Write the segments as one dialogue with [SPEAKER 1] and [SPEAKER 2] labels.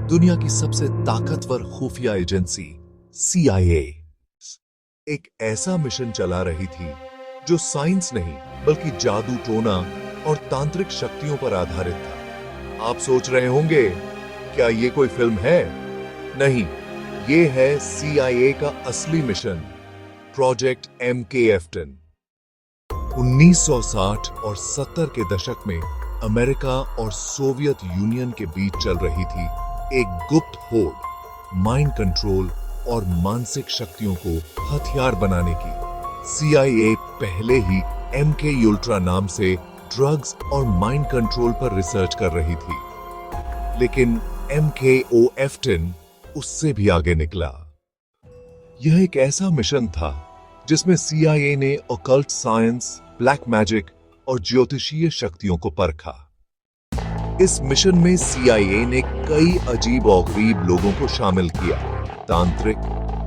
[SPEAKER 1] दुनिया की सबसे ताकतवर खुफिया एजेंसी CIA एक ऐसा मिशन चला रही थी जो साइंस नहीं बल्कि जादू, टोना और तांत्रिक शक्तियों पर आधारित था। आप सोच रहे होंगे, क्या ये कोई फिल्म है? नहीं, ये है CIA का असली मिशन, प्रोजेक्ट MK एफ्टन। 1960 और 70 के दशक में अमेरिका और सोवियत यूनियन के बीच चल रही थी एक गुप्त होड़, माइंड कंट्रोल और मानसिक शक्तियों को हथियार बनाने की। CIA पहले ही MK अल्ट्रा नाम से ड्रग्स और माइंड कंट्रोल पर रिसर्च कर रही थी, लेकिन MK एफ्टन उससे भी आगे निकला। यह एक ऐसा मिशन था जिसमें CIA ने ऑकल्ट साइंस, ब्लैक मैजिक और ज्योतिषीय शक्तियों को परखा। इस मिशन में CIA ने कई अजीब और गरीब लोगों को शामिल किया: तांत्रिक,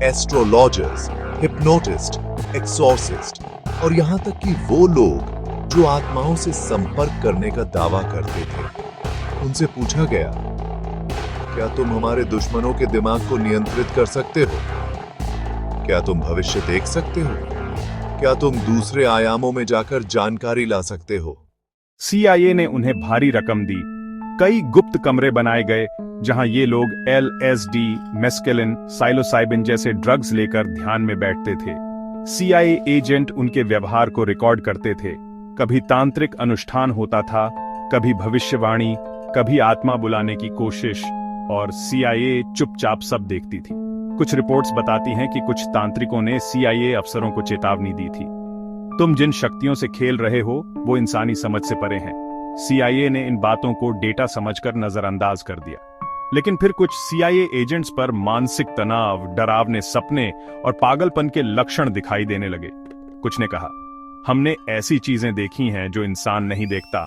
[SPEAKER 1] एस्ट्रोलॉजर्स, हिप्नोटिस्ट, एक्सॉर्सिस्ट और यहां तक कि वो लोग जो आत्माओं से संपर्क करने का दावा करते थे। उनसे पूछा गया, क्या तुम हमारे दुश्मनों के दिमाग को नियंत्रित कर सकते हो? क्या तुम भविष्य देख सकते हो? क्या तुम दूसरे आयामों में जाकर जानकारी ला सकते हो?
[SPEAKER 2] CIA ने उन्हें भारी रकम दी। कई गुप्त कमरे बनाए गए जहां ये लोग LSD, मेस्केलिन, साइलोसाइबिन जैसे ड्रग्स लेकर ध्यान में बैठते थे। CIA एजेंट उनके व्यवहार को रिकॉर्ड करते थे। कभी तांत्रिक अनुष्ठान होता था, कभी भविष्यवाणी, कभी आत्मा बुलाने की कोशिश, और CIA चुपचाप सब देखती थी। कुछ रिपोर्ट्स बताती हैं कि कुछ तांत्रिकों ने CIA अफसरों को चेतावनी दी थी, तुम जिन शक्तियों से खेल रहे हो वो इंसानी समझ से परे हैं। CIA ने इन बातों को डेटा समझकर नजरअंदाज कर दिया, लेकिन फिर कुछ CIA एजेंट्स पर मानसिक तनाव, डरावने सपने और पागलपन के लक्षण दिखाई देने लगे। कुछ ने कहा, हमने ऐसी चीजें देखी हैं जो इंसान नहीं देखता।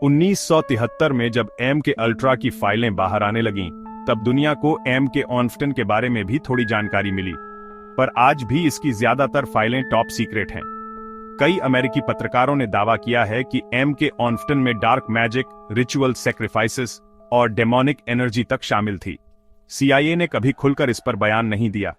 [SPEAKER 2] 1973 में जब MK अल्ट्रा की फाइलें बाहर आने लगीं, तब दुनिया को MK एफ्टन के बारे में भी थोड़ी जानकारी मिली, पर आज भी इसकी ज्यादातर फाइलें टॉप सीक्रेट हैं। कई अमेरिकी पत्रकारों ने दावा किया है कि MK एफ्टन में डार्क मैजिक, रिचुअल सैक्रिफाइसेस और डेमोनिक एनर्जी तक शामिल थी। CIA ने कभी खुलकर इस पर बयान नहीं दिया,